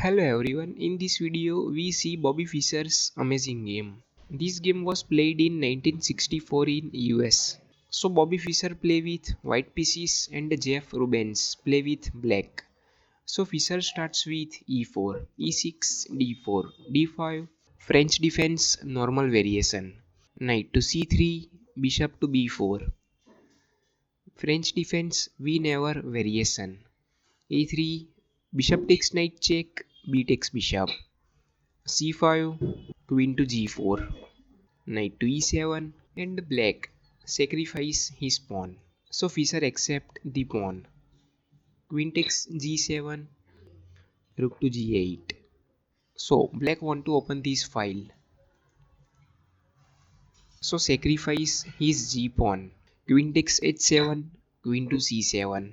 Hello everyone, in this video we see Bobby Fischer's amazing game. This game was played in 1964 in US. So Bobby Fischer play with white pieces and Jeff Rubens play with black. So Fischer starts with e4, e6, d4, d5, French defense normal variation. Knight to c3, bishop to b4, French defense we never variation. a3, bishop takes knight check, b takes bishop. c5, queen to g4, knight to e7, and black sacrifice his pawn. So Fischer accept the pawn. Queen takes g7, rook to g8. So black want to open this file. So sacrifice his g pawn. Queen takes h7, queen to c7,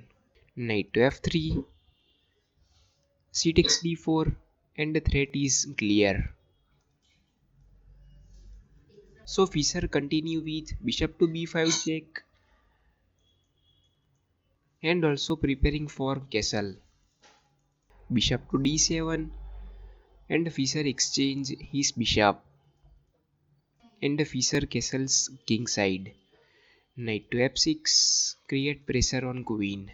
knight to f3, c takes d4, and the threat is clear. So Fischer continue with bishop to b5 check and also preparing for castle. Bishop to d7 and Fischer exchange his bishop and Fischer castles king side. Knight to f6 create pressure on queen.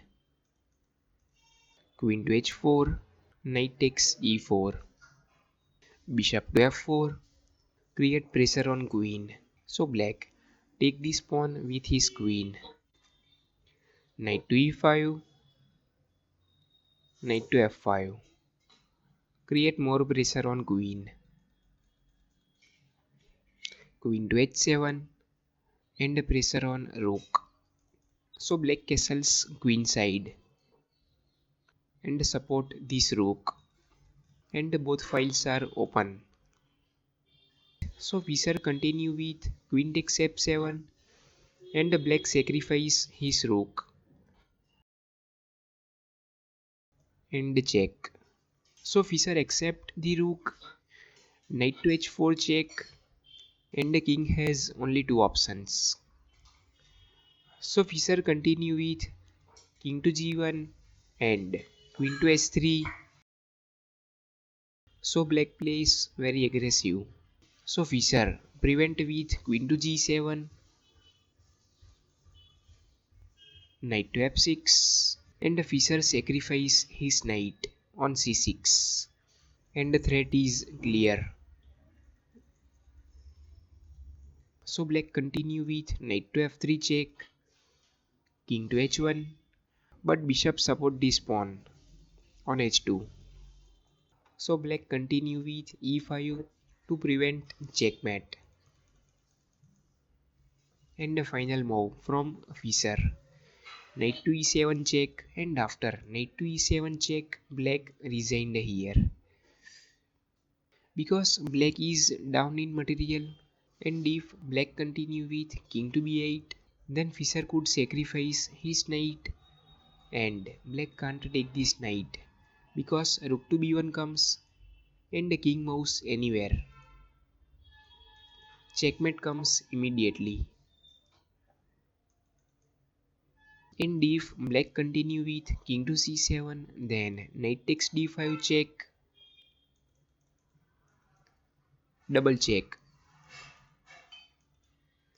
Queen to h4, knight takes e4. Bishop to f4 create pressure on queen. So black take this pawn with his queen. Knight to e5, knight to f5 create more pressure on queen. Queen to h7 and pressure on rook. So black castles queen side and support this rook and both files are open. So Fischer continue with queen takes f7 and black sacrifice his rook and check. So Fischer accept the rook, knight to h4 check, and the king has only two options. So Fischer continue with king to g1 and queen to h3. So black plays very aggressive. So Fischer prevent with queen to g7, knight to f6, and Fischer sacrifice his knight on c6, and the threat is clear. So black continue with knight to f3 check, king to h1, but bishop support this pawn on h2. So black continue with e5 to prevent checkmate. And the final move from Fischer. Knight to e7 check, and after knight to e7 check, black resigned here. Because black is down in material, and if black continue with king to b8, then Fischer could sacrifice his knight and black can't take this knight because rook to b1 comes and the king moves anywhere. Checkmate comes immediately. And if black continue with king to c7, then knight takes d5 check, double check,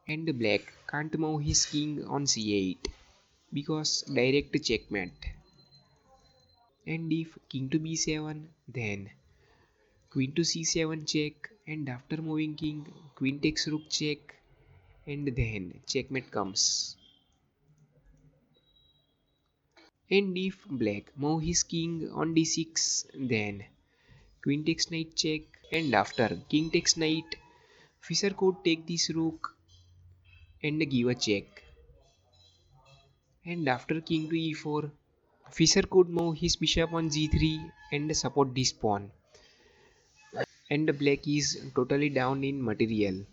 and black can't move his king on c8 because direct checkmate. And if king to b7, then queen to c7 check, and after moving king, queen takes rook check, and then checkmate comes. And if black move his king on d6, then queen takes knight check, and after king takes knight, Fischer could take this rook and give a check. And after king to e4, Fischer could move his bishop on g3 and support this pawn. And black is totally down in material.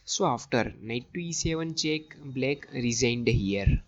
So after knight to e7 check, black resigned here.